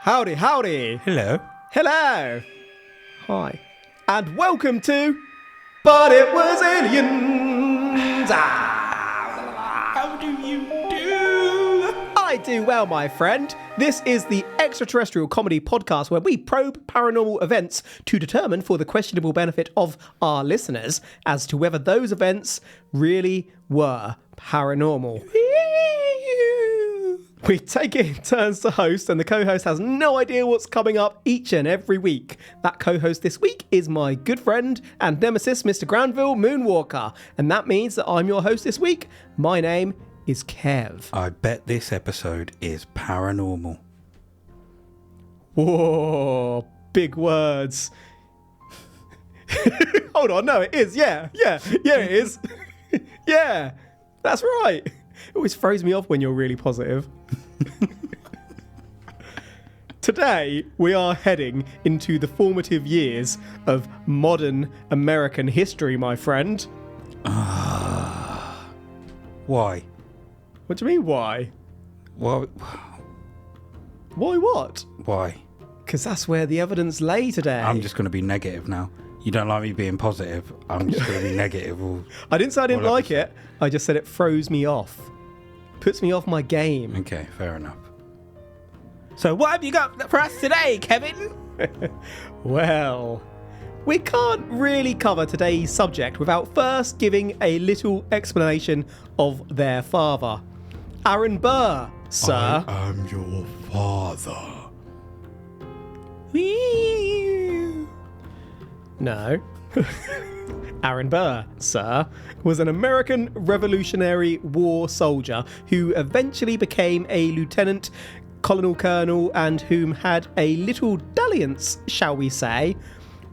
Howdy, howdy. Hello. Hello. Hi. And welcome to But It Was Aliens. How do you do? I do well, my friend. This is the extraterrestrial comedy podcast where we probe paranormal events to determine, for the questionable benefit of our listeners, as to whether those events really were paranormal. We take it in turns to host, and the co-host has no idea what's coming up each and every week. That co-host this week is my good friend and nemesis, Mr. Granville Moonwalker, and that means that I'm your host this week. My name is Kev. I bet this episode is paranormal. Whoa, big words. Hold on, no, it is. Yeah, it is. Yeah, that's right. It always throws me off when you're really positive. Today, we are heading into the formative years of modern American history, my friend. Why? What do you mean, why? Why? Why what? Why? Because that's where the evidence lay today. I'm just going to be negative now. You don't like me being positive. I'm just going to be negative. I didn't say I didn't like it. I just said it throws me off. Puts me off my game. Okay, fair enough. So what have you got for us today, Kevin? Well, we can't really cover today's subject without first giving a little explanation of their father. Aaron Burr, sir. I am your father. No. Aaron Burr, sir, was an American Revolutionary War soldier who eventually became a lieutenant colonel and whom had a little dalliance, shall we say,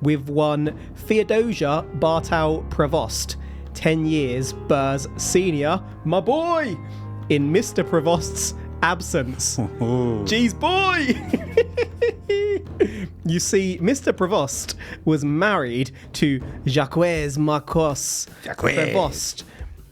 with one Theodosia Bartow Prevost, 10 years Burr's senior, my boy, in Mr. Prevost's absence. Jeez, boy! You see, Mr. Prevost was married to Jaaaaaaaack Marcos Prevost,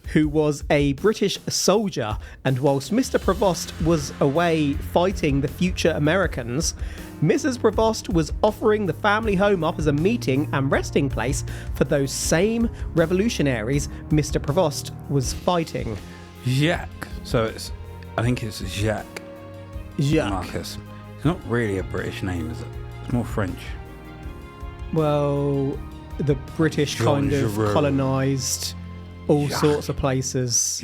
who was a British soldier, and whilst Mr. Prevost was away fighting the future Americans, Mrs. Prevost was offering the family home up as a meeting and resting place for those same revolutionaries Mr. Prevost was fighting. Jacques. So I think it's Jacques Marcus. It's not really a British name, is it? It's more French. Well, the British kind of colonised all sorts of places.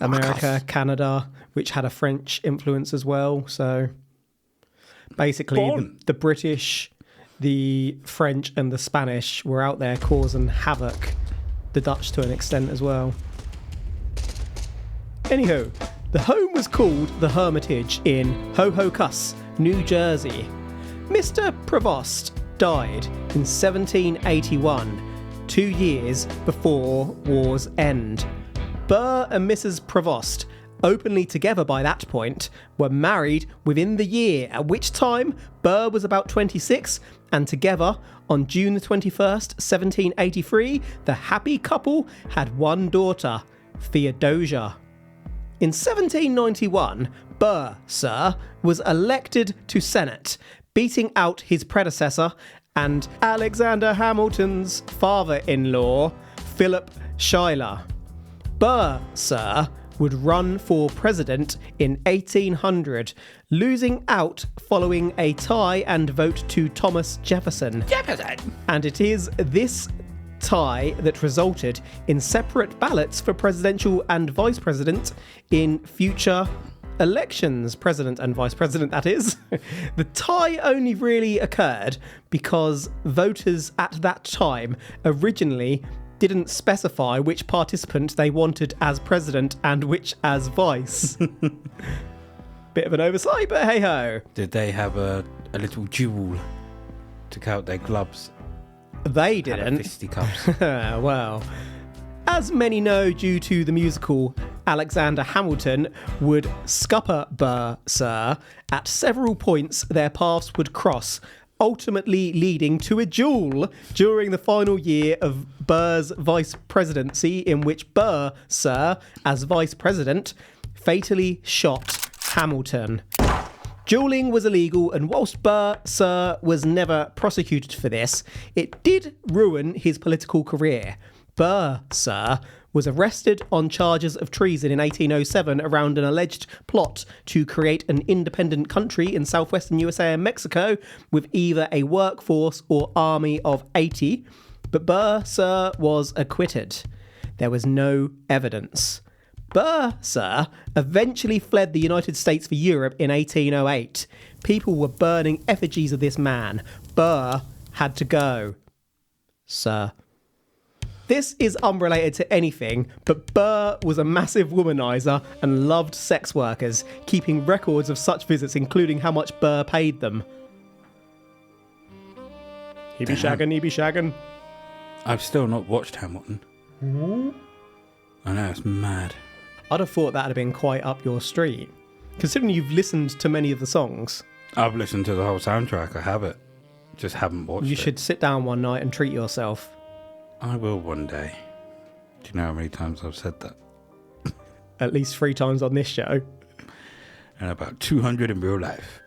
America, Canada, which had a French influence as well. So basically the British, the French and the Spanish were out there causing havoc. The Dutch to an extent as well. Anywho, the home was called the Hermitage in Hohokus, New Jersey. Mr. Prevost died in 1781, 2 years before war's end. Burr and Mrs. Prevost, openly together by that point, were married within the year, at which time Burr was about 26, and together on June the 21st, 1783, the happy couple had one daughter, Theodosia. In 1791, Burr, sir, was elected to Senate, beating out his predecessor and Alexander Hamilton's father-in-law, Philip Schuyler. Burr, sir, would run for president in 1800, losing out following a tie and vote to Thomas Jefferson. And it is this tie that resulted in separate ballots for presidential and vice president in future elections, president and vice president, that is. The tie only really occurred because voters at that time originally didn't specify which participant they wanted as president and which as vice. Bit of an oversight, but hey ho. Did they have a little duel to count their gloves? They didn't. Fisticuffs. Well, as many know, due to the musical, Alexander Hamilton would scupper Burr, sir. At several points, their paths would cross, ultimately leading to a duel during the final year of Burr's vice presidency, in which Burr, sir, as vice president, fatally shot Hamilton. Dueling was illegal, and whilst Burr, Sir, was never prosecuted for this, it did ruin his political career. Burr, Sir, was arrested on charges of treason in 1807 around an alleged plot to create an independent country in southwestern USA and Mexico with either a workforce or army of 80. But Burr, Sir, was acquitted. There was no evidence. Burr, Sir, eventually fled the United States for Europe in 1808. People were burning effigies of this man. Burr had to go. Sir. This is unrelated to anything, but Burr was a massive womanizer and loved sex workers, keeping records of such visits, including how much Burr paid them. He be shagging. I've still not watched Hamilton. I know, it's mad. I'd have thought that would have been quite up your street, considering you've listened to many of the songs. I've listened to the whole soundtrack, I have it. Just haven't watched it. You should sit down one night and treat yourself. I will one day. Do you know how many times I've said that? At least 3 times on this show. And about 200 in real life.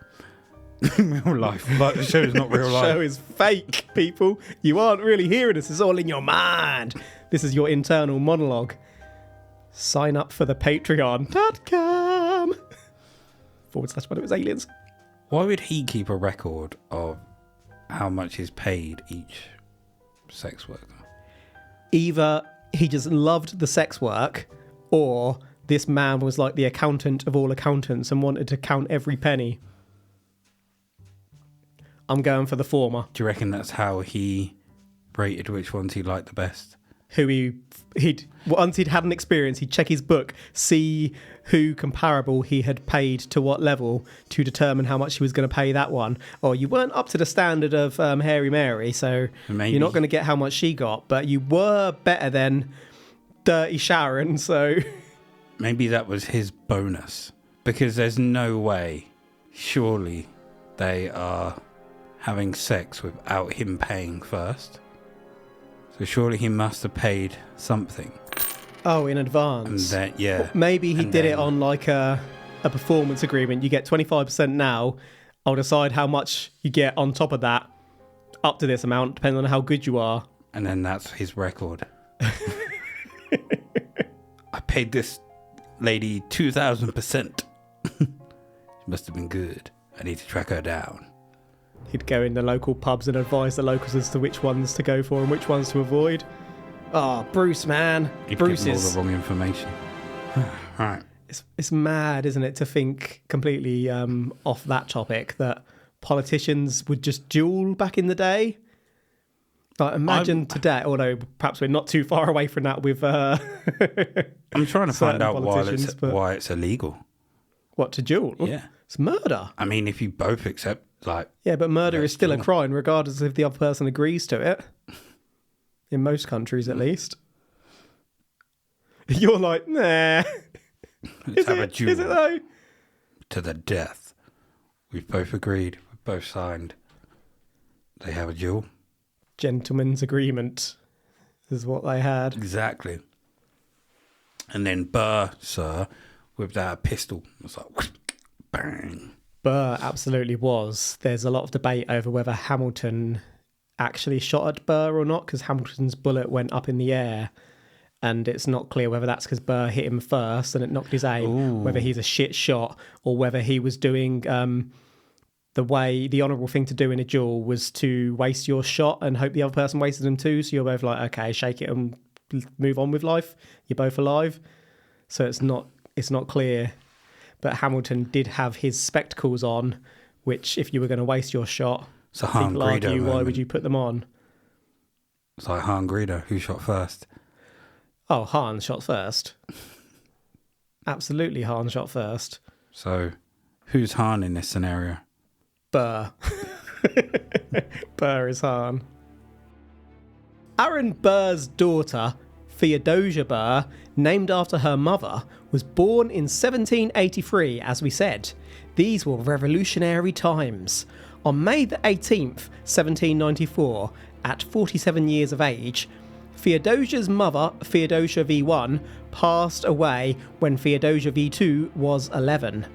Real life. But the show is not real life. The show is fake, people. You aren't really hearing this. It's all in your mind. This is your internal monologue. Sign up for the patreon.com /When It Was Aliens. Why would he keep a record of how much is paid each sex worker? Either he just loved the sex work, or this man was like the accountant of all accountants and wanted to count every penny. I'm going for the former. Do you reckon that's how he rated which ones he liked the best? Once he'd had an experience, he'd check his book, see who comparable he had paid to what level to determine how much he was going to pay that one. Or you weren't up to the standard of Hairy Mary, so Maybe. You're not going to get how much she got, but you were better than Dirty Sharon, so... Maybe that was his bonus, because there's no way, surely, they are having sex without him paying first. So surely he must have paid something. Oh, in advance. And then, yeah. Maybe he did it on like a performance agreement. You get 25% now. I'll decide how much you get on top of that, up to this amount, depending on how good you are. And then that's his record. I paid this lady 2,000%. She must have been good. I need to track her down. He'd go in the local pubs and advise the locals as to which ones to go for and which ones to avoid. Oh, Bruce, man. Bruce give them is all the wrong information. Right. It's mad, isn't it, to think completely off that topic that politicians would just duel back in the day. Like, imagine today, although perhaps we're not too far away from that with. I'm trying to find out why it's illegal. What, to duel? Yeah, it's murder. I mean, if you both accept, like, yeah, but murder is still a crime, regardless if the other person agrees to it. In most countries, at least. You're like, nah. Let's have a duel. Is it though? To the death. We've both agreed. We've both signed. They have a duel. Gentleman's agreement is what they had. Exactly. And then Burr, sir, with that pistol. It's like, bang. Burr absolutely was. There's a lot of debate over whether Hamilton actually shot at Burr or not, because Hamilton's bullet went up in the air. And it's not clear whether that's because Burr hit him first and it knocked his aim, Ooh. whether he's a shit shot, or whether he was doing the honourable thing to do in a duel was to waste your shot and hope the other person wasted them too. So you're both like, okay, shake it and move on with life. You're both alive. So it's not clear. But Hamilton did have his spectacles on, which if you were going to waste your shot, people argue, why would you put them on? It's like Han Greedo, who shot first? Oh, Han shot first. Absolutely, Han shot first. So, who's Han in this scenario? Burr. Burr is Han. Aaron Burr's daughter, Theodosia Burr, named after her mother, was born in 1783, as we said. These were revolutionary times. On May the 18th, 1794, at 47 years of age, Theodosia's mother, Theodosia V1, passed away when Theodosia V2 was 11.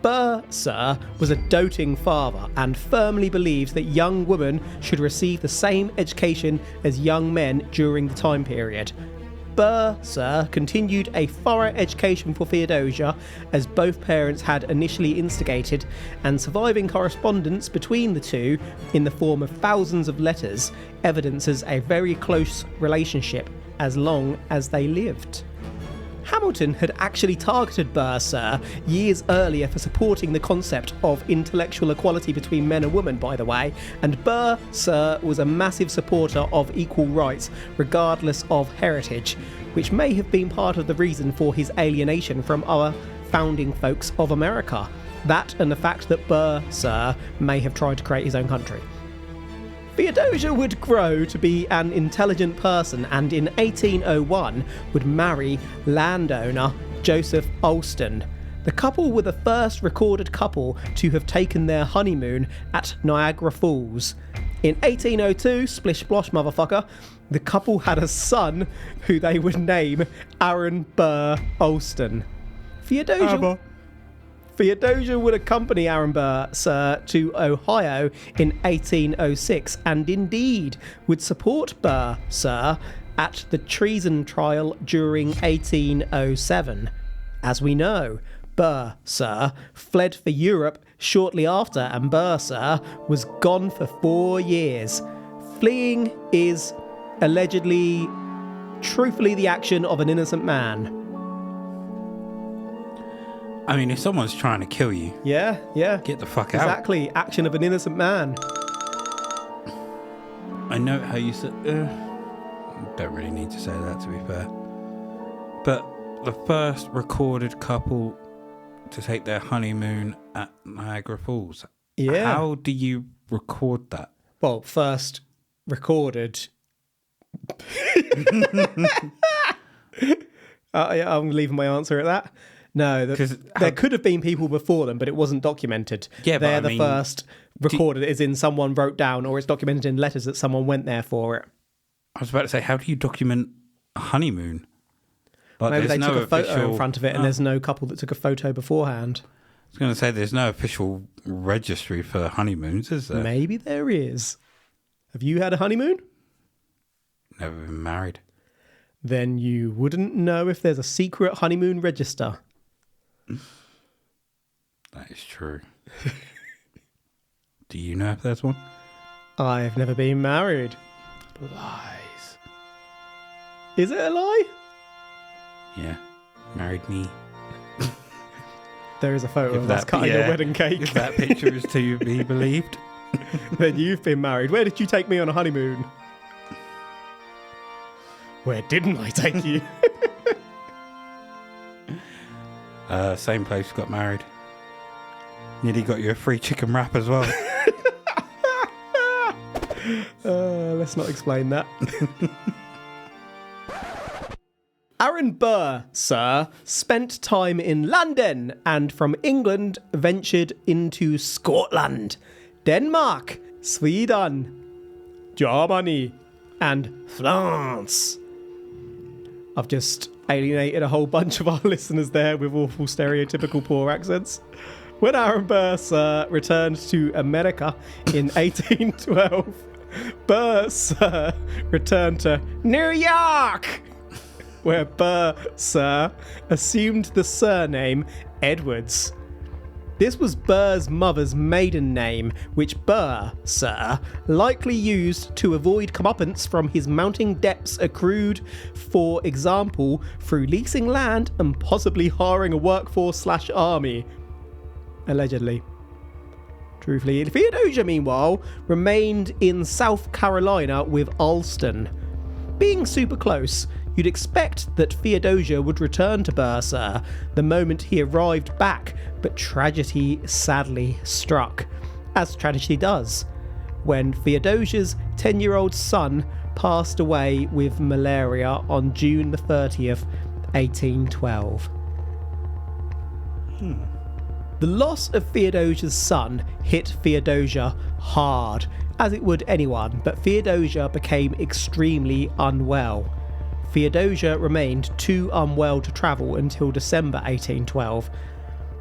Burr, sir, was a doting father and firmly believed that young women should receive the same education as young men during the time period. Burr, sir, continued a thorough education for Theodosia, as both parents had initially instigated, and surviving correspondence between the two, in the form of thousands of letters, evidences a very close relationship as long as they lived. Hamilton had actually targeted Burr, sir, years earlier for supporting the concept of intellectual equality between men and women, by the way, and Burr, sir, was a massive supporter of equal rights, regardless of heritage, which may have been part of the reason for his alienation from our founding folks of America. That and the fact that Burr, sir, may have tried to create his own country. Theodosia would grow to be an intelligent person and in 1801 would marry landowner Joseph Alston. The couple were the first recorded couple to have taken their honeymoon at Niagara Falls. In 1802, splish splosh motherfucker, the couple had a son who they would name Aaron Burr Alston. Theodosia would accompany Aaron Burr, sir, to Ohio in 1806 and indeed would support Burr, sir, at the treason trial during 1807. As we know, Burr, sir, fled for Europe shortly after and Burr, sir, was gone for 4 years. Fleeing is allegedly, truthfully, the action of an innocent man. I mean, if someone's trying to kill you, Yeah. get the fuck out. Exactly, action of an innocent man. I know how you said. Don't really need to say that, to be fair. But the first recorded couple to take their honeymoon at Niagara Falls. Yeah. How do you record that? Well, first recorded. I'm leaving my answer at that. No, there could have been people before them, but it wasn't documented. Yeah, they're but the first recorded, as in someone wrote down, or it's documented in letters that someone went there for it. I was about to say, how do you document a honeymoon? Like, Maybe they took a photo official in front of it, and there's no couple that took a photo beforehand. I was going to say, there's no official registry for honeymoons, is there? Maybe there is. Have you had a honeymoon? Never been married. Then you wouldn't know if there's a secret honeymoon register. That is true. Do you know if there's one? I've never been married. Lies. Is it a lie? Yeah. Married me. There is a photo of us that- cutting yeah. a wedding cake. If that picture is to be believed. Then you've been married. Where did you take me on a honeymoon? Where didn't I take you? Same place, got married. Nearly got you a free chicken wrap as well. Let's not explain that. Aaron Burr, sir, spent time in London and from England ventured into Scotland, Denmark, Sweden, Germany, and France. I've just alienated a whole bunch of our listeners there with awful stereotypical poor accents. When Aaron Burr, sir, returned to America in 1812, Burr, sir, returned to New York, where Burr, sir, assumed the surname Edwards. This was Burr's mother's maiden name, which Burr, sir, likely used to avoid comeuppance from his mounting debts accrued, for example, through leasing land and possibly hiring a workforce/army. Allegedly. Truthfully, Theodosia, meanwhile, remained in South Carolina with Alston. Being super close, you'd expect that Theodosia would return to Burr, sir, the moment he arrived back, but tragedy sadly struck, as tragedy does, when Theodosia's 10-year-old son passed away with malaria on June the 30th, 1812. The loss of Theodosia's son hit Theodosia hard, as it would anyone, but Theodosia became extremely unwell. Theodosia remained too unwell to travel until December 1812.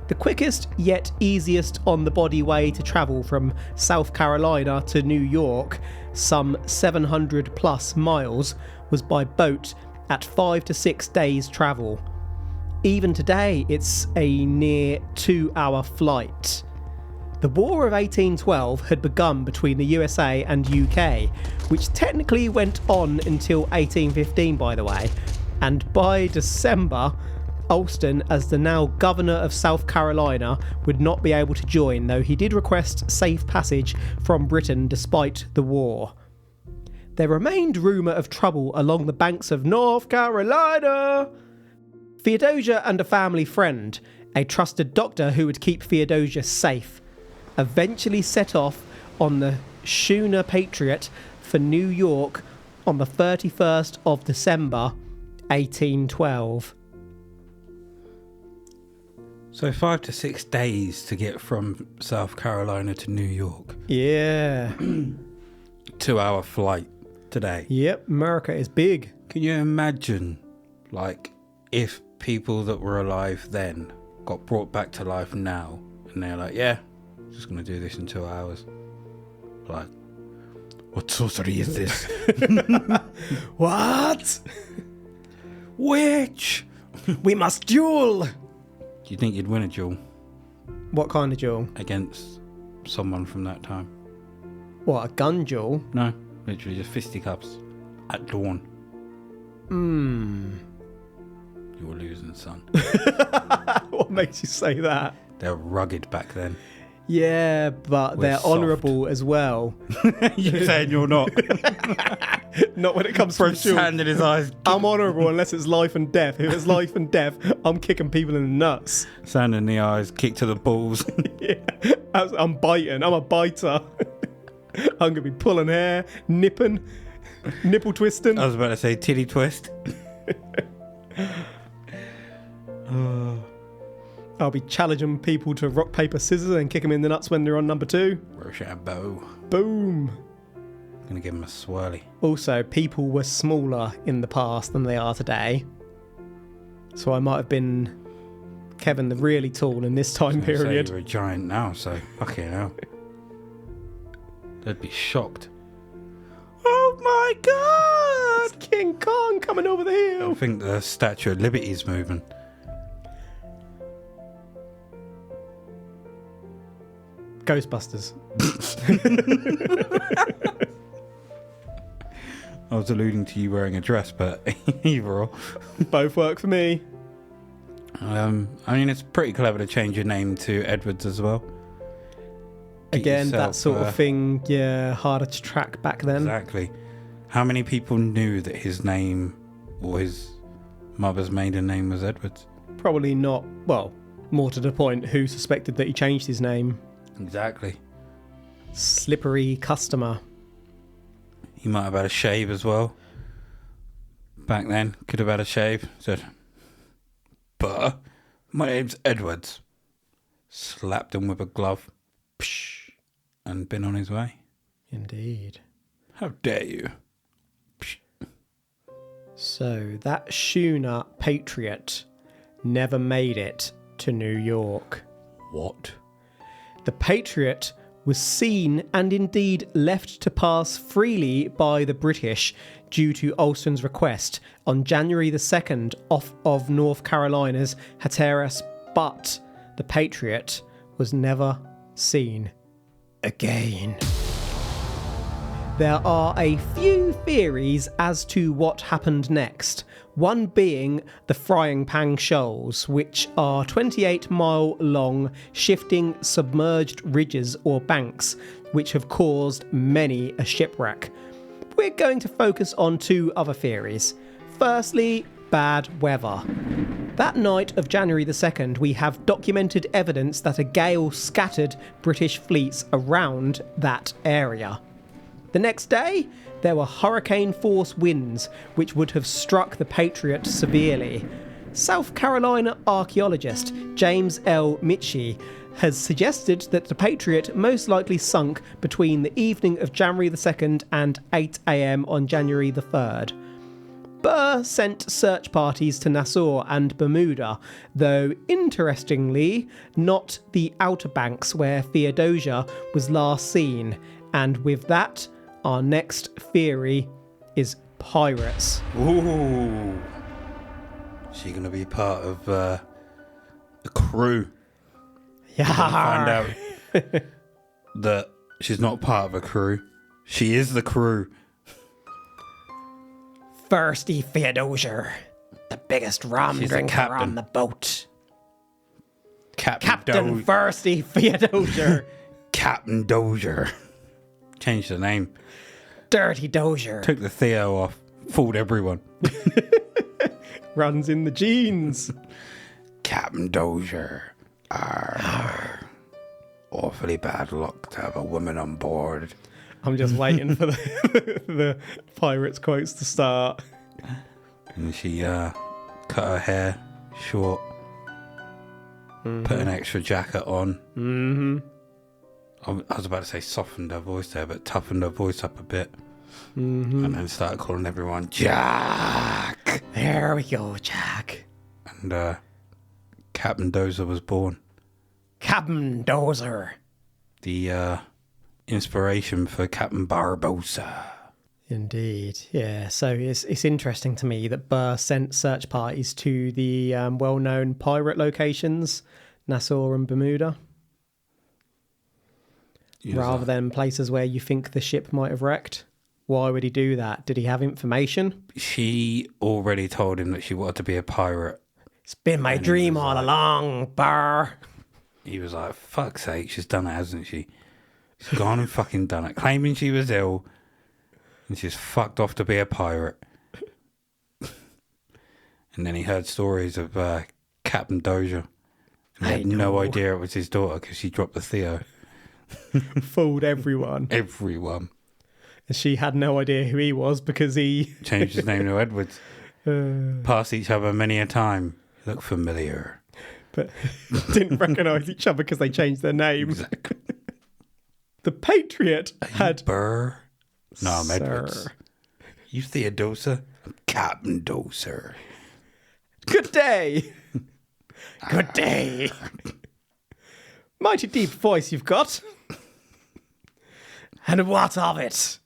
The quickest yet easiest on-the-body way to travel from South Carolina to New York, some 700 plus miles, was by boat at 5 to 6 days travel. Even today, it's a near 2-hour flight. The War of 1812 had begun between the USA and UK, which technically went on until 1815, by the way, and by December, Alston, as the now governor of South Carolina, would not be able to join, though he did request safe passage from Britain despite the war. There remained rumour of trouble along the banks of North Carolina. Theodosia and a family friend, a trusted doctor who would keep Theodosia safe, eventually set off on the schooner Patriot for New York on the 31st of December, 1812. So 5 to 6 days to get from South Carolina to New York. Yeah. 2-hour flight today. Yep, America is big. Can you imagine, like, if people that were alive then got brought back to life now and they're like, yeah, just going to do this in 2 hours. Like, what sorcery is this? What? Witch! We must duel! Do you think you'd win a duel What kind of duel? against someone from that time? What, a gun duel? No, literally just fisticuffs at dawn. You were losing, son. What makes you say that? They're rugged back then. Yeah, but We're they're soft. honourable as well. You're saying you're not. Not when it comes to Fred's duel. hand in his eyes. I'm honourable unless it's life and death. If it's life and death, I'm kicking people in the nuts. Sand in the eyes, kick to the balls. Yeah, I'm biting. I'm a biter. I'm going to be pulling hair, nipping, nipple twisting. I was about to say titty twist. I'll be challenging people to rock, paper, scissors and kick them in the nuts when they're on number 2. Rochambeau. Boom. Gonna give him a swirly. Also, people were smaller in the past than they are today. So I might have been Kevin the really tall in this time period. You're a giant now, so fucking hell. They'd be shocked. Oh my god! It's King Kong coming over the I hill. think the Statue of Liberty's moving. Ghostbusters. I was alluding to you wearing a dress, but either or. Both work for me. I mean, it's pretty clever to change your name to Edwards as well. Get Again, yourself, that sort of thing, yeah, harder to track back then. Exactly. How many people knew that his name or his mother's maiden name was Edwards? Probably not, well, more to the point, who suspected that he changed his name? Exactly. Slippery customer. He might have had a shave as well. Back then, could have had a shave. Said, "But my name's Edwards." Slapped him with a glove. Psh, and been on his way. Indeed. How dare you? Psh. So, that schooner Patriot never made it to New York. What? The Patriot was seen and indeed left to pass freely by the British due to Alston's request on January the 2nd off of North Carolina's Hatteras, but the Patriot was never seen again. There are a few theories as to what happened next, one being the Frying Pan Shoals, which are 28-mile long shifting submerged ridges or banks which have caused many a shipwreck. We're going to focus on 2 other theories. Firstly, bad weather. That night of January the 2nd, we have documented evidence that a gale scattered British fleets around that area. The next day, there were hurricane-force winds which would have struck the Patriot severely. South Carolina archaeologist James L. Mitchie has suggested that the Patriot most likely sunk between the evening of January the 2nd and 8 a.m. on January the 3rd. Burr sent search parties to Nassau and Bermuda, though interestingly, not the Outer Banks where Theodosia was last seen. And with that, our next theory is pirates. Ooh. She going to be part of the crew. Yeah. Find out that she's not part of a crew. She is the crew. Thirsty Theodosia, the biggest rum She's drinker on the boat. Captain Thirsty Theodosia. Captain Dozier. Changed the name. Dirty Dozier. Took the Theo off. Fooled everyone. Runs in the jeans. Captain Dozier. Arr. Awfully bad luck to have a woman on board. I'm just waiting for the pirates quotes to start. And she cut her hair short. Put an extra jacket on. Mm-hmm. I was about to say softened her voice there, but toughened her voice up a bit. Mm-hmm. And then started calling everyone Jack. There we go, Jack. And Captain Dozer was born. Captain Dozer. The inspiration for Captain Barbossa. Indeed, yeah. So it's interesting to me that Burr sent search parties to the well-known pirate locations, Nassau and Bermuda, rather than places where you think the ship might have wrecked. Why would he do that? Did he have information? She already told him that she wanted to be a pirate. It's been my dream all along, Burr. He was like, fuck's sake, she's done it, hasn't she? She's gone and fucking done it. Claiming she was ill, and she's fucked off to be a pirate. And then he heard stories of Captain Dozier. And he had no idea it was his daughter because she dropped the Theo. Fooled everyone. Everyone. And she had no idea who he was because he... Changed his name to Edwards. Passed each other many a time. Look familiar. But didn't recognise each other because they changed their names. Exactly. The Patriot had... Burr? No, I'm Sir. Edwards. You Theodosia? I'm Captain Dozer. Good day. Good day. Mighty deep voice you've got. And what of it?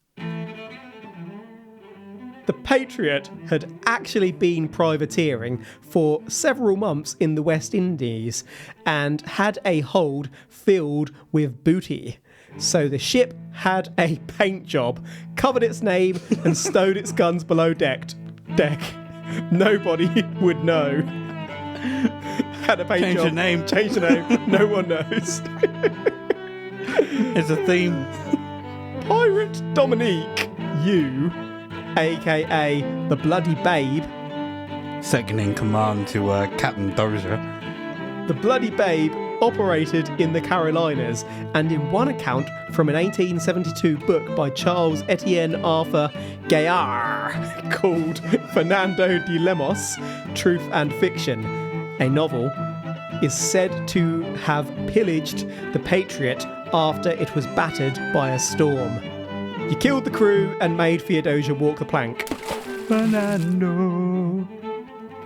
The Patriot had actually been privateering for several months in the West Indies and had a hold filled with booty. So the ship had a paint job, covered its name and stowed its guns below deck. Nobody would know. Had a paint Change job. your name. Change the name. No one knows. It's a theme. Pirate Dominique, you, a.k.a. the Bloody Babe. Second in command to Captain Dozer. The Bloody Babe operated in the Carolinas, and in one account from an 1872 book by Charles Etienne Arthur Gaillard called Fernando de Lemos, Truth and Fiction, a novel, is said to have pillaged the Patriot after it was battered by a storm. You killed the crew and made Theodosia walk the plank. Fernando,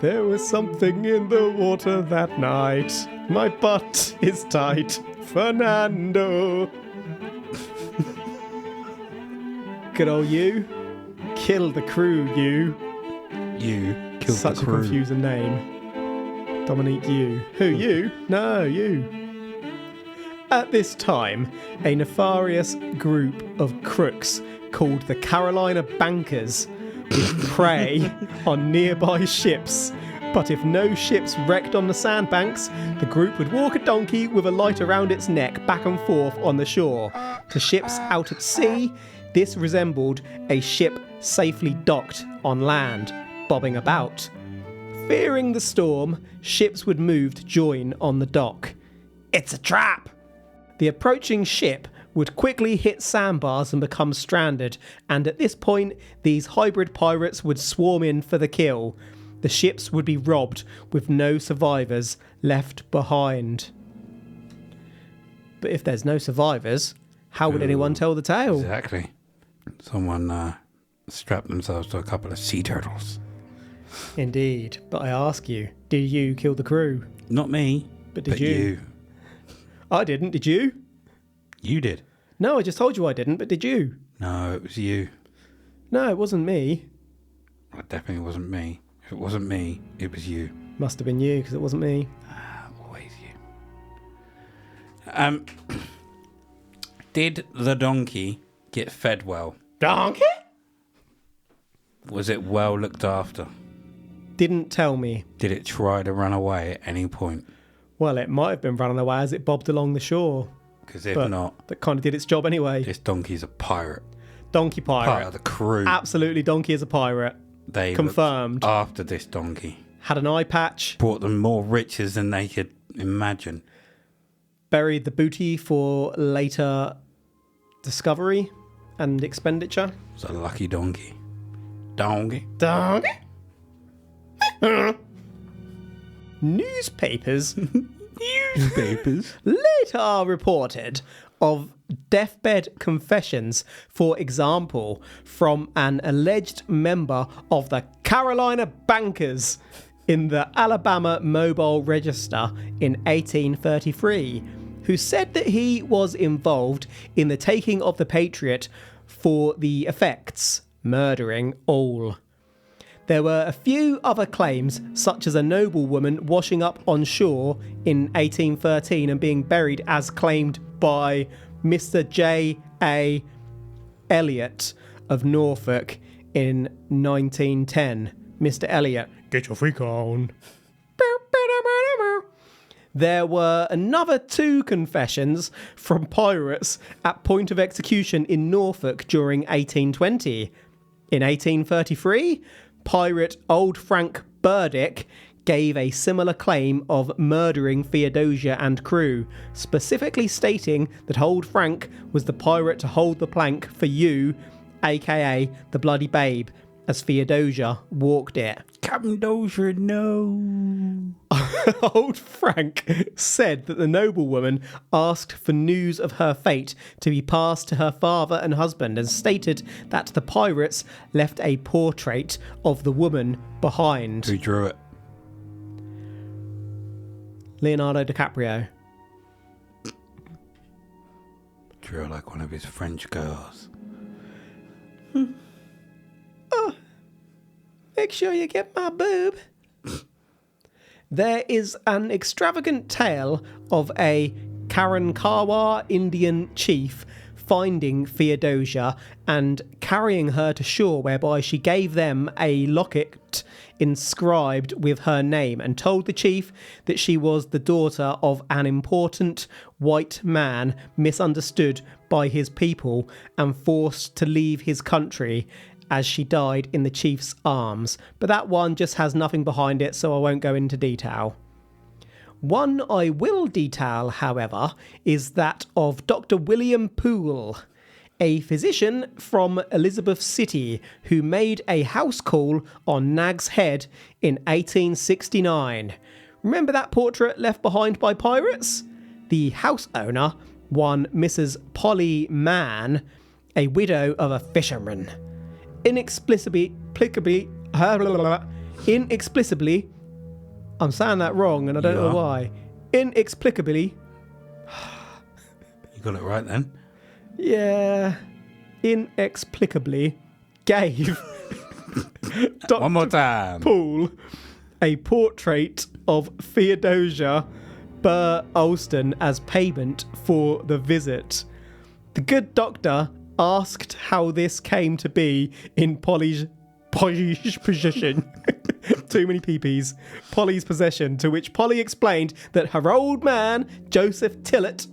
there was something in the water that night. My butt is tight, Fernando. Good old you. Kill the crew, you. You killed Such the a crew. confusing name. Dominique, you. Who, you? No, you. At this time, a nefarious group of crooks called the Carolina Bankers would prey on nearby ships. But if no ships wrecked on the sandbanks, the group would walk a donkey with a light around its neck back and forth on the shore. To ships out at sea, this resembled a ship safely docked on land, bobbing about. Fearing the storm, ships would move to join on the dock. It's a trap! The approaching ship would quickly hit sandbars and become stranded, and at this point, these hybrid pirates would swarm in for the kill. The ships would be robbed with no survivors left behind. But if there's no survivors, how would anyone tell the tale? Exactly. Someone strapped themselves to a couple of sea turtles. Indeed. But I ask you, did you kill the crew? Not me. But did you? I didn't. Did you? You did. No, I just told you I didn't, but did you? No, it was you. No, it wasn't me. It definitely wasn't me. If it wasn't me, it was you. Must have been you, because it wasn't me. Always you. Did the donkey get fed well? Donkey? Was it well looked after? Didn't tell me. Did it try to run away at any point? Well, it might have been running away as it bobbed along the shore. Because if not... That kind of did its job anyway. This donkey's a pirate. Donkey pirate. Part of the crew. Absolutely, donkey is a pirate. They confirmed. After this donkey. Had an eye patch. Brought them more riches than they could imagine. Buried the booty for later discovery and expenditure. It's a lucky donkey. Donkey. Donkey? Newspapers later reported of deathbed confessions, for example, from an alleged member of the Carolina Bankers in the Alabama Mobile Register in 1833, who said that he was involved in the taking of the Patriot for the effects, murdering all. There were a few other claims, such as a noblewoman washing up on shore in 1813 and being buried as claimed by Mr. J.A. Eliot of Norfolk in 1910. Mr. Eliot, get your freak on. There were another 2 confessions from pirates at point of execution in Norfolk during 1820. In 1833, pirate Old Frank Burdick gave a similar claim of murdering Theodosia and crew, specifically stating that Old Frank was the pirate to hold the plank for you, aka the Bloody Babe, as Theodosia walked it. Captain no. Old Frank said that the noblewoman asked for news of her fate to be passed to her father and husband, and stated that the pirates left a portrait of the woman behind. Who drew it? Leonardo DiCaprio. Drew it like one of his French girls. Make sure you get my boob. There is an extravagant tale of a Karankawa Indian chief finding Theodosia and carrying her to shore, whereby she gave them a locket inscribed with her name and told the chief that she was the daughter of an important white man misunderstood by his people and forced to leave his country, as she died in the chief's arms. But that one just has nothing behind it, so I won't go into detail. One I will detail, however, is that of Dr. William Poole, a physician from Elizabeth City who made a house call on Nag's Head in 1869. Remember that portrait left behind by pirates? The house owner, one Mrs. Polly Mann, a widow of a fisherman. Inexplicably, I'm saying that wrong and I don't know why. Inexplicably. You got it right then? Yeah. Inexplicably gave Dr. One more time. Poole a portrait of Theodosia Burr Alston as payment for the visit. The good doctor asked how this came to be in Polly's possession. Too many peepees. Polly's possession, to which Polly explained that her old man, Joseph Tillett,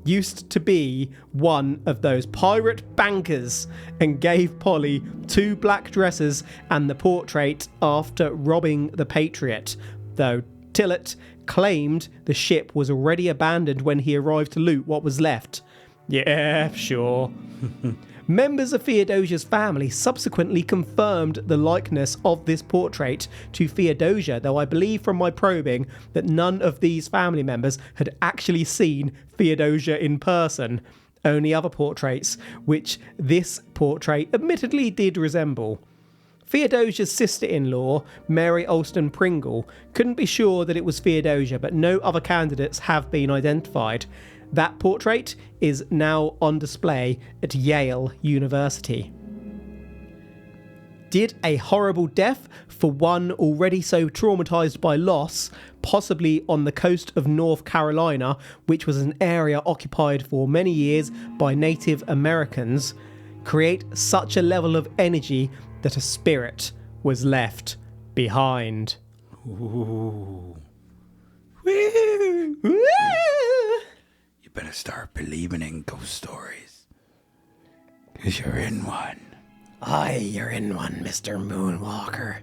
used to be one of those pirate bankers, and gave Polly 2 black dresses and the portrait after robbing the Patriot, though Tillett claimed the ship was already abandoned when he arrived to loot what was left. Yeah, sure. Members of Theodosia's family subsequently confirmed the likeness of this portrait to Theodosia, though I believe from my probing that none of these family members had actually seen Theodosia in person, only other portraits, which this portrait admittedly did resemble. Theodosia's sister-in-law, Mary Alston Pringle, couldn't be sure that it was Theodosia, but no other candidates have been identified. That portrait is now on display at Yale University. Did a horrible death for one already so traumatised by loss, possibly on the coast of North Carolina, which was an area occupied for many years by Native Americans, create such a level of energy that a spirit was left behind? Ooh. Woo! Woo! You better start believing in ghost stories. Because you're in one. Aye, you're in one, Mr. Moonwalker.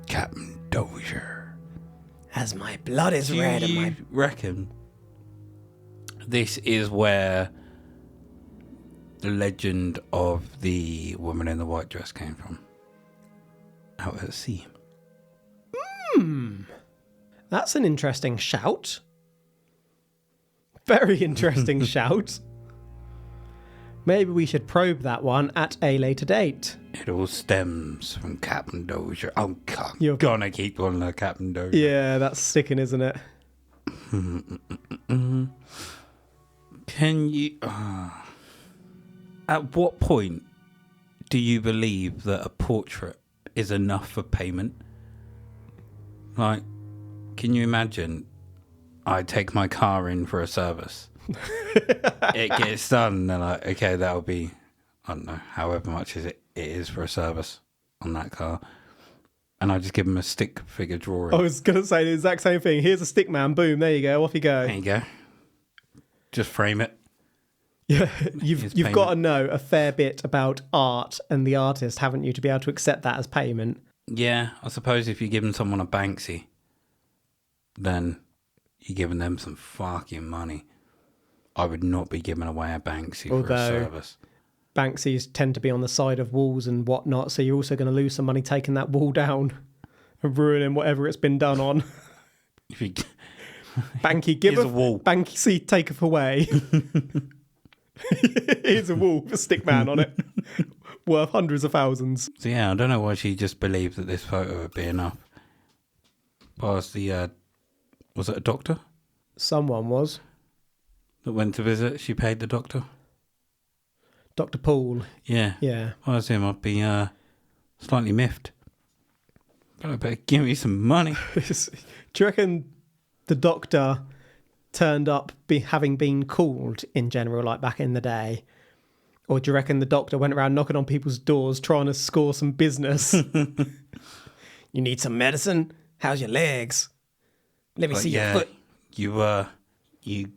Captain Dozier. As my blood is red and my... reckon this is where the legend of the woman in the white dress came from? Out at sea. That's an interesting shout. Very interesting shout. Maybe we should probe that one at a later date. It all stems from Captain Dozier. Oh, God. You're gonna keep calling her Captain Dozier. Yeah, that's sticking, isn't it? Can you... At what point do you believe that a portrait is enough for payment? Like, can you imagine I take my car in for a service? It gets done, and they're like, okay, that'll be, I don't know, however much it is for a service on that car. And I just give them a stick figure drawing. I was going to say the exact same thing. Here's a stick man. Boom, there you go. Off you go. There you go. Just frame it. Yeah, you've got to know a fair bit about art and the artist, haven't you, to be able to accept that as payment? Yeah, I suppose if you're giving someone a Banksy, then you're giving them some fucking money. I would not be giving away a Banksy for a service. Banksies tend to be on the side of walls and whatnot, so you're also going to lose some money taking that wall down and ruining whatever it's been done on. If you Banky giveth, a wall. Banksy taketh away. Here's a wall with a stick man on it, worth hundreds of thousands. So yeah, I don't know why she just believed that this photo would be enough. Was the was it a doctor Someone was. that went to visit? She paid the doctor. Dr. Paul. Yeah. Yeah. If I was him, I'd be slightly miffed. But I better give me some money. Do you reckon the doctor turned up having been called in general, like back in the day? Or do you reckon the doctor went around knocking on people's doors trying to score some business? You need some medicine? How's your legs? Let me see your foot. You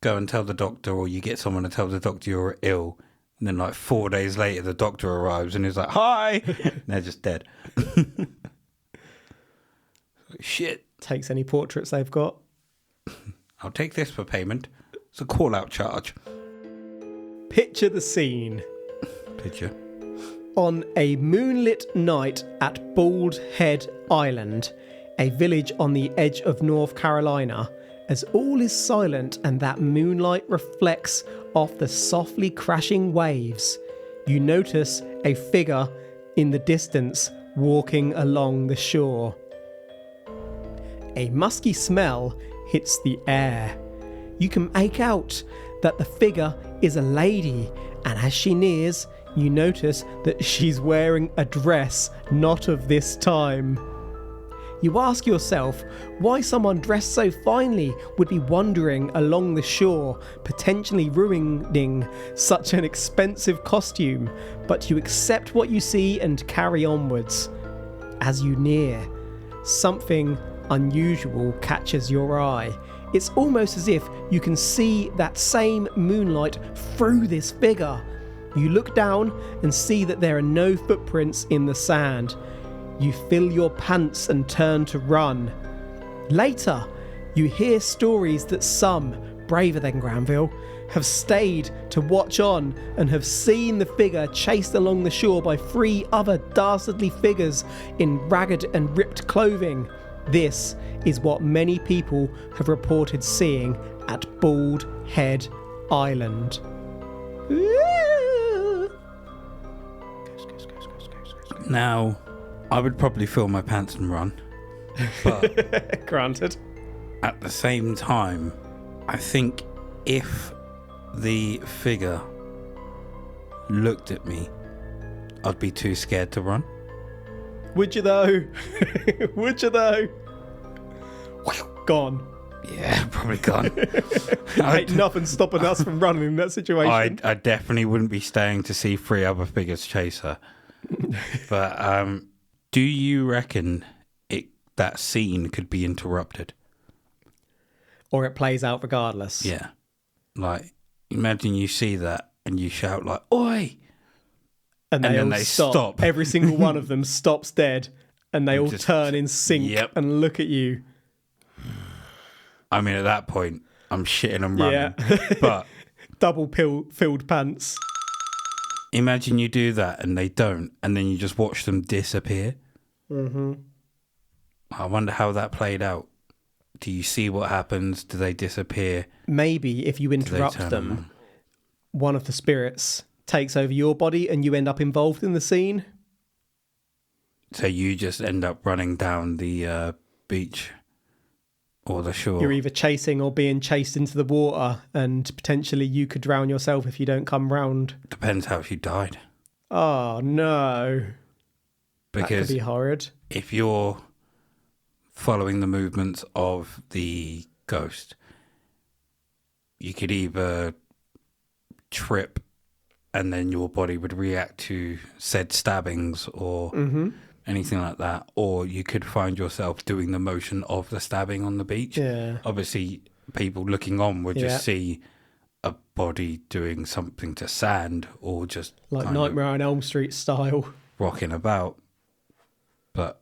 go and tell the doctor, or you get someone to tell the doctor you're ill, and then like 4 days later the doctor arrives and he's like, hi! And they're just dead. Shit. Takes any portraits they've got. I'll take this for payment. It's a call-out charge. Picture the scene. Picture. On a moonlit night at Bald Head Island, a village on the edge of North Carolina, as all is silent and that moonlight reflects off the softly crashing waves, you notice a figure in the distance walking along the shore. A musky smell hits the air. You can make out that the figure is a lady, and as she nears, you notice that she's wearing a dress not of this time. You ask yourself why someone dressed so finely would be wandering along the shore, potentially ruining such an expensive costume, but you accept what you see and carry onwards. As you near, something unusual catches your eye. It's almost as if you can see that same moonlight through this figure. You look down and see that there are no footprints in the sand. You fill your pants and turn to run. Later, you hear stories that some, braver than Granville, have stayed to watch on and have seen the figure chased along the shore by 3 other dastardly figures in ragged and ripped clothing. This is what many people have reported seeing at Bald Head Island. Now, I would probably fill my pants and run. But Granted. at the same time, I think if the figure looked at me, I'd be too scared to run. Would you though? Would you though? Gone. Yeah, probably gone. Ain't nothing stopping us from running in that situation. I definitely wouldn't be staying to see 3 other figures chase her. But do you reckon that scene could be interrupted? Or it plays out regardless? Yeah. Like, imagine you see that and you shout like, "Oi!" And then they stop. Every single one of them stops dead. And they all just turn in sync and look at you. I mean, at that point, I'm shitting and running. Yeah. But double filled pants. Imagine you do that and they don't, and then you just watch them disappear. Mm-hmm. I wonder how that played out. Do you see what happens? Do they disappear? Maybe if you interrupt them, one of the spirits takes over your body and you end up involved in the scene. So you just end up running down the beach or the shore. You're either chasing or being chased into the water, and potentially you could drown yourself if you don't come round. Depends how she died. Oh, no. Because that could be horrid. If you're following the movements of the ghost, you could either trip and then your body would react to said stabbings or anything like that, or you could find yourself doing the motion of the stabbing on the beach. Yeah. Obviously, people looking on would just see a body doing something to sand or just like Nightmare on Elm Street style rocking about. But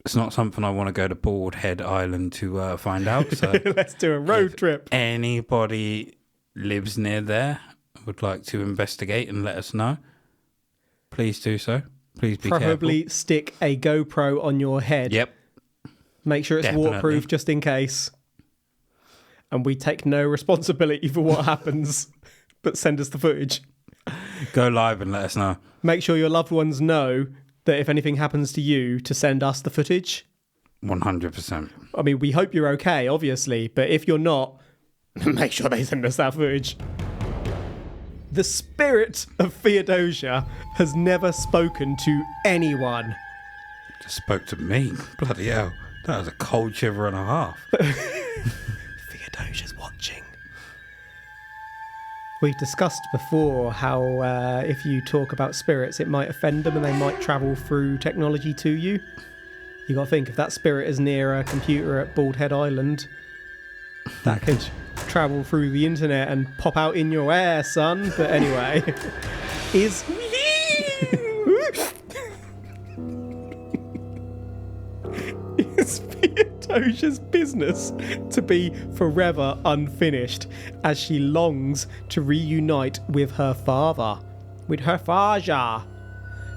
it's not something I want to go to Bald Head Island to find out. So let's do a road trip. Anybody lives near there, would like to investigate and let us know, please do so. Please be Probably careful. Stick a GoPro on your head. Yep. Make sure it's waterproof just in case. And we take no responsibility for what happens, but send us the footage. Go live and let us know. Make sure your loved ones know that if anything happens to you, to send us the footage. 100%. I mean, we hope you're okay, obviously, but if you're not, make sure they send us that footage. The spirit of Theodosia has never spoken to anyone. Just spoke to me. Bloody hell. That was a cold shiver and a half. Theodosia's watching. We've discussed before how if you talk about spirits, it might offend them and they might travel through technology to you. You got to think, if that spirit is near a computer at Bald Head Island, that could travel through the internet and pop out in your air, son. But anyway, is Theodosia's business to be forever unfinished as she longs to reunite with her father.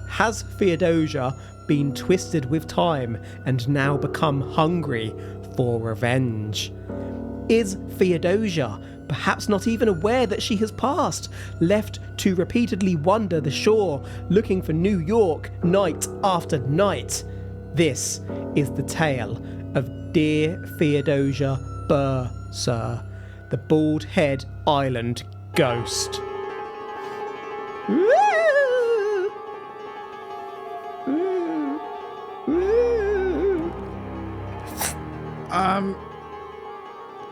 Has Theodosia been twisted with time and now become hungry for revenge? Is Theodosia perhaps not even aware that she has passed, left to repeatedly wander the shore, looking for New York night after night? This is the tale of Dear Theodosia Burr, sir, the Bald Head Island ghost.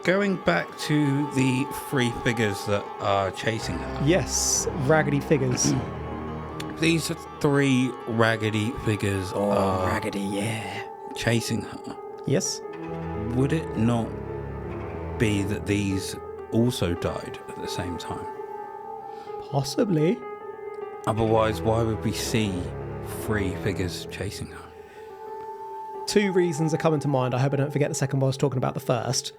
Going back to the 3 figures that are chasing her. Yes, raggedy figures. These are 3 raggedy figures are raggedy, yeah. chasing her. Yes. Would it not be that these also died at the same time? Possibly. Otherwise, why would we see 3 figures chasing her? 2 reasons are coming to mind. I hope I don't forget the second while I was talking about the first.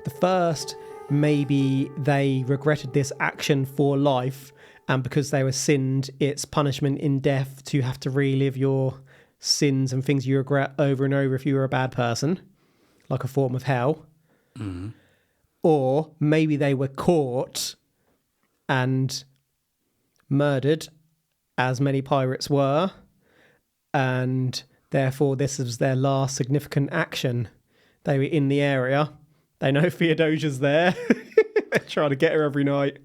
The first, maybe they regretted this action for life, and because they were sinned, it's punishment in death to have to relive your sins and things you regret over and over if you were a bad person, like a form of hell. Mm. Or maybe they were caught and murdered, as many pirates were, and Therefore, this was their last significant action. They were in the area. They know Theodosia's there. They're trying to get her every night.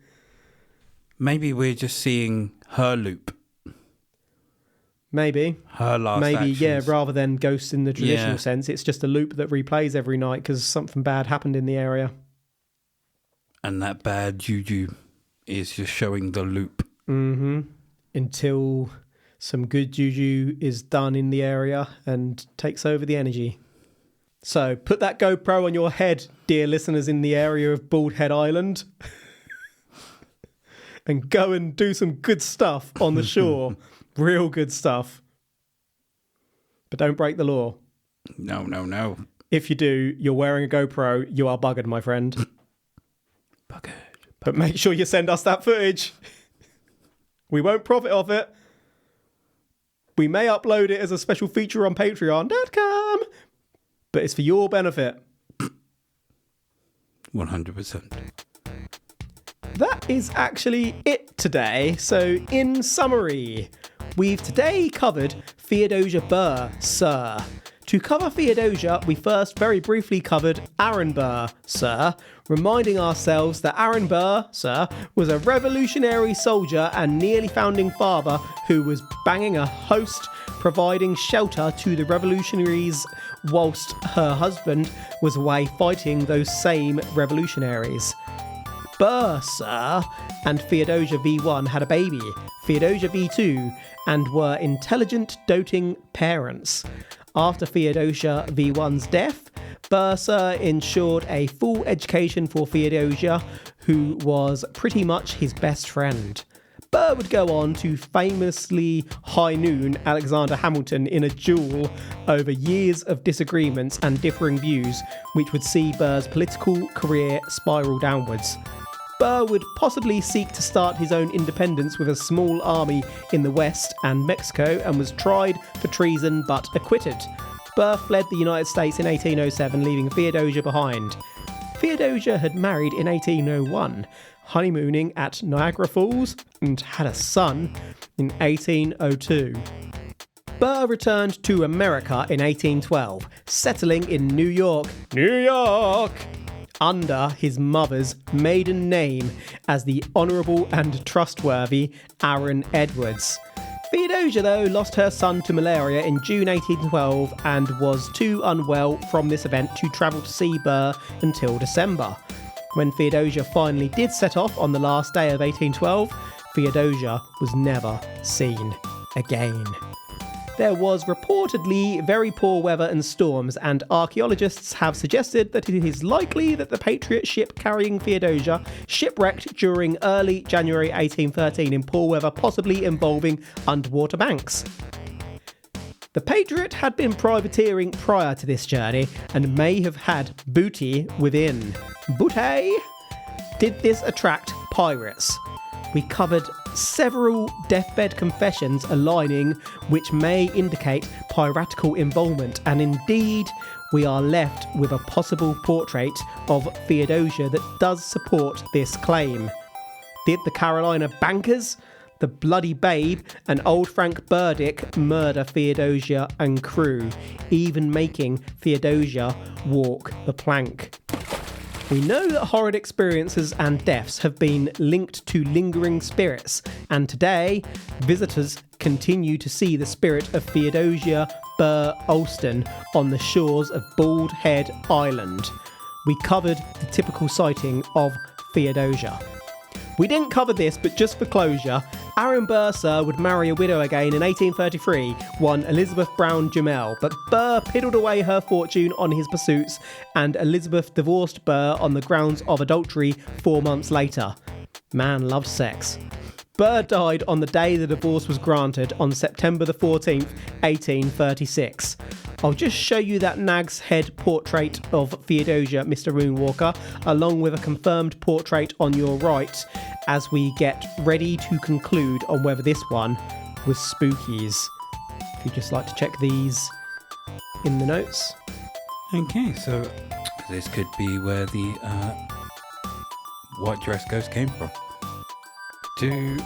Maybe we're just seeing her loop. Maybe. Her last Maybe, actions. yeah, rather than ghosts in the traditional sense. It's just a loop that replays every night because something bad happened in the area. And that bad juju is just showing the loop. Mm-hmm. Until some good juju is done in the area and takes over the energy. So put that GoPro on your head, dear listeners in the area of Bald Head Island. And go and do some good stuff on the shore. Real good stuff. But don't break the law. No. If you do, you're wearing a GoPro, you are buggered, my friend. Buggered. But make sure you send us that footage. We won't profit off it. We may upload it as a special feature on patreon.com. But it's for your benefit. 100%. That is actually it today. So in summary, we've today covered Theodosia Burr, Sir. To cover Theodosia, we first very briefly covered Aaron Burr, Sir, reminding ourselves that Aaron Burr, Sir, was a revolutionary soldier and nearly founding father who was banging a host, providing shelter to the revolutionaries whilst her husband was away fighting those same revolutionaries. Burr, Sir, and Theodosia V1 had a baby, Theodosia V2, and were intelligent, doting parents. After Theodosia V1's death, Burr, Sir, ensured a full education for Theodosia, who was pretty much his best friend. Burr would go on to famously high noon Alexander Hamilton in a duel over years of disagreements and differing views, which would see Burr's political career spiral downwards. Burr would possibly seek to start his own independence with a small army in the West and Mexico and was tried for treason but acquitted. Burr fled the United States in 1807, leaving Theodosia behind. Theodosia had married in 1801, honeymooning at Niagara Falls, and had a son in 1802. Burr returned to America in 1812, settling in New York, under his mother's maiden name as the Honourable and Trustworthy Aaron Edwards. Theodosia, though, lost her son to malaria in June 1812 and was too unwell from this event to travel to see Burr until December. When Theodosia finally did set off on the last day of 1812, Theodosia was never seen again. There was reportedly very poor weather and storms, and archaeologists have suggested that it is likely that the Patriot ship carrying Theodosia shipwrecked during early January 1813 in poor weather, possibly involving underwater banks. The Patriot had been privateering prior to this journey and may have had booty within. Booty? Did this attract pirates? We covered several deathbed confessions aligning which may indicate piratical involvement, and indeed we are left with a possible portrait of Theodosia that does support this claim. Did the Carolina bankers, the Bloody Babe, and old Frank Burdick murder Theodosia and crew, even making Theodosia walk the plank? We know that horrid experiences and deaths have been linked to lingering spirits, and today, visitors continue to see the spirit of Theodosia Burr Alston on the shores of Bald Head Island. We covered the typical sighting of Theodosia. We didn't cover this, but just for closure, Aaron Burr, Sir, would marry a widow again in 1833, one Elizabeth Brown Jamel, but Burr piddled away her fortune on his pursuits, and Elizabeth divorced Burr on the grounds of adultery 4 months later. Man loved sex. Burr died on the day the divorce was granted on September the 14th, 1836. I'll just show you that Nag's Head portrait of Theodosia, Mr. Moonwalker, along with a confirmed portrait on your right, as we get ready to conclude on whether this one was spookies. If you'd just like to check these in the notes. Okay, so this could be where the white dress ghost came from. Do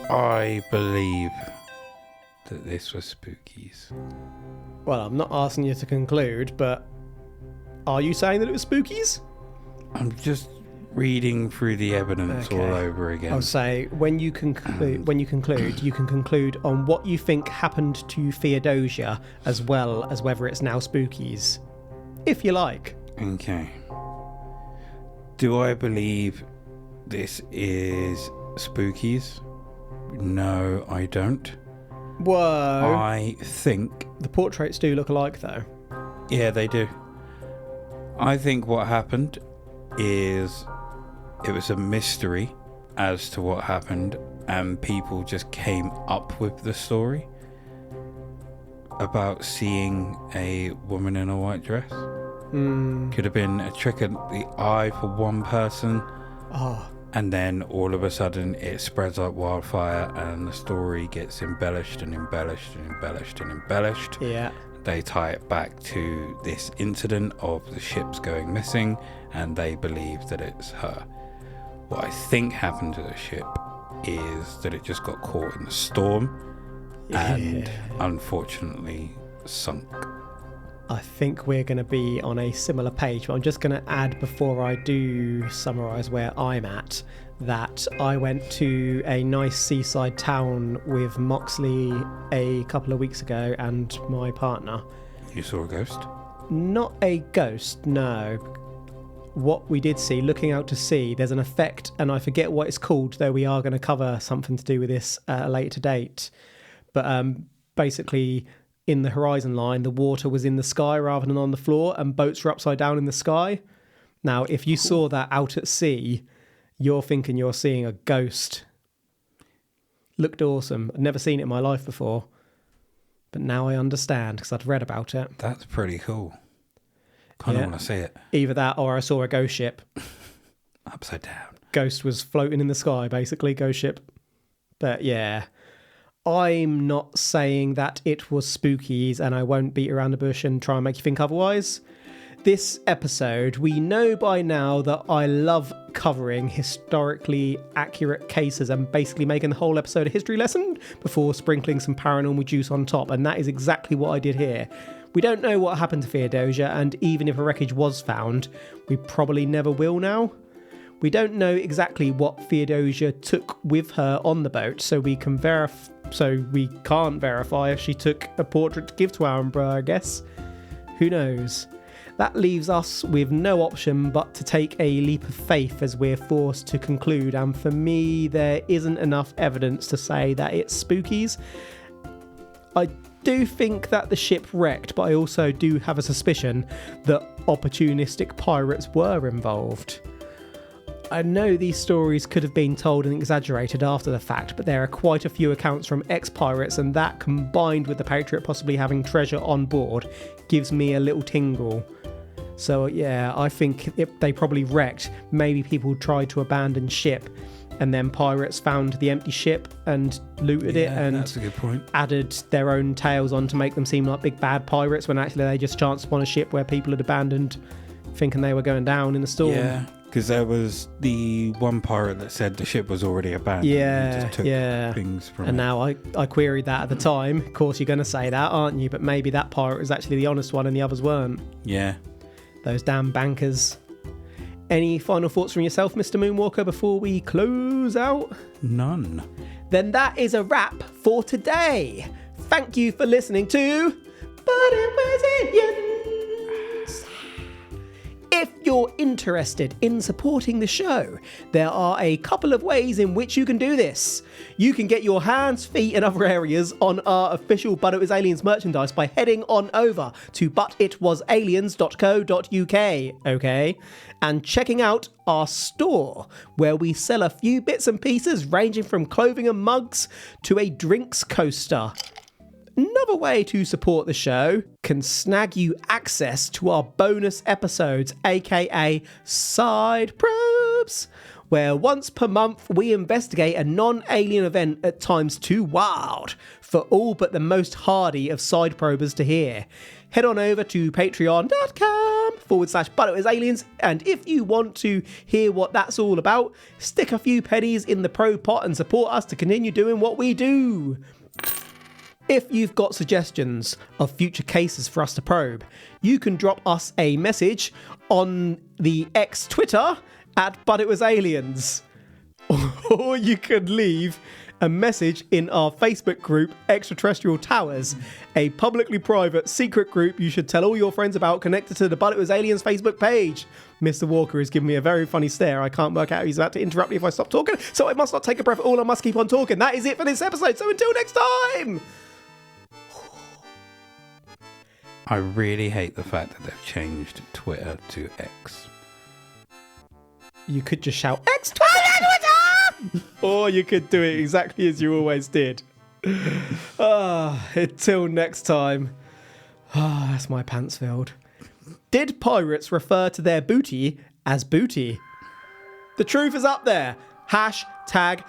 I believe that this was spookies. Well, I'm not asking you to conclude, but are you saying that it was spookies? I'm just reading through the evidence all over again. I'll say when you conclude, you can conclude on what you think happened to Theodosia, as well as whether it's now spookies, if you like. Okay. Do I believe this is spookies? No, I don't. Whoa. I think... The portraits do look alike, though. Yeah, they do. I think what happened is it was a mystery as to what happened, and people just came up with the story about seeing a woman in a white dress. Could have been a trick of the eye for one person. And then all of a sudden it spreads like wildfire and the story gets embellished and embellished and embellished and embellished. Yeah. They tie it back to this incident of the ships going missing, and they believe that it's her. What I think happened to the ship is that it just got caught in the storm and unfortunately sunk. I think we're going to be on a similar page, but I'm just going to add, before I do summarise where I'm at, that I went to a nice seaside town with Moxley a couple of weeks ago and my partner. You saw a ghost? Not a ghost, no. What we did see, looking out to sea, there's an effect, and I forget what it's called, though we are going to cover something to do with this at a later date. But basically, in the horizon line, the water was in the sky rather than on the floor, and boats were upside down in the sky. Now, if you saw that out at sea, you're thinking you're seeing a ghost. Looked awesome. I'd never seen it in my life before, but now I understand because I'd read about it. That's pretty cool. Kind of want to see it. Either that or I saw a ghost ship. Upside down. Ghost was floating in the sky, basically, ghost ship. But yeah, I'm not saying that it was spookies, and I won't beat around the bush and try and make you think otherwise. This episode, we know by now that I love covering historically accurate cases and basically making the whole episode a history lesson before sprinkling some paranormal juice on top, and that is exactly what I did here. We don't know what happened to Theodosia, and even if a wreckage was found, we probably never will now. We don't know exactly what Theodosia took with her on the boat, so we can't verify if she took a portrait to give to Aaron Burr, I guess. Who knows? That leaves us with no option but to take a leap of faith as we're forced to conclude, and for me, there isn't enough evidence to say that it's spookies. I do think that the ship wrecked, but I also do have a suspicion that opportunistic pirates were involved. I know these stories could have been told and exaggerated after the fact, but there are quite a few accounts from ex-pirates, and that, combined with the Patriot possibly having treasure on board, gives me a little tingle. So yeah, I think they probably wrecked. Maybe people tried to abandon ship, and then pirates found the empty ship and looted it, and that's a good point. Added their own tales on to make them seem like big bad pirates, when actually they just chanced upon a ship where people had abandoned, thinking they were going down in the storm. Yeah, because there was the one pirate that said the ship was already abandoned. Yeah, just took things from and it. now I queried that at the time. Of course, you're going to say that, aren't you? But maybe that pirate was actually the honest one and the others weren't. Yeah. Those damn bankers. Any final thoughts from yourself, Mr. Moonwalker, before we close out? None. Then that is a wrap for today. Thank you for listening to But It Was Aliens. If you're interested in supporting the show, there are a couple of ways in which you can do this. You can get your hands, feet and other areas on our official But It Was Aliens merchandise by heading on over to butitwasaliens.co.uk, okay? And checking out our store, where we sell a few bits and pieces ranging from clothing and mugs to a drinks coaster. Another way to support the show can snag you access to our bonus episodes, aka Side Probes, where once per month we investigate a non-alien event at times too wild for all but the most hardy of side probers to hear. Head on over to patreon.com/ButItWasAliens, and if you want to hear what that's all about, stick a few pennies in the pro pot and support us to continue doing what we do. If you've got suggestions of future cases for us to probe, you can drop us a message on the X Twitter at But It Was Aliens. Or you could leave a message in our Facebook group, Extraterrestrial Towers, a publicly private secret group you should tell all your friends about, connected to the But It Was Aliens Facebook page. Mr. Walker is giving me a very funny stare. I can't work out he's about to interrupt me if I stop talking, so I must not take a breath at all. I must keep on talking. That is it for this episode, so until next time! I really hate the fact that they've changed Twitter to X. You could just shout, X Twitter! Or you could do it exactly as you always did. Until next time. That's my pants filled. Did pirates refer to their booty as booty? The truth is up there. #Pride.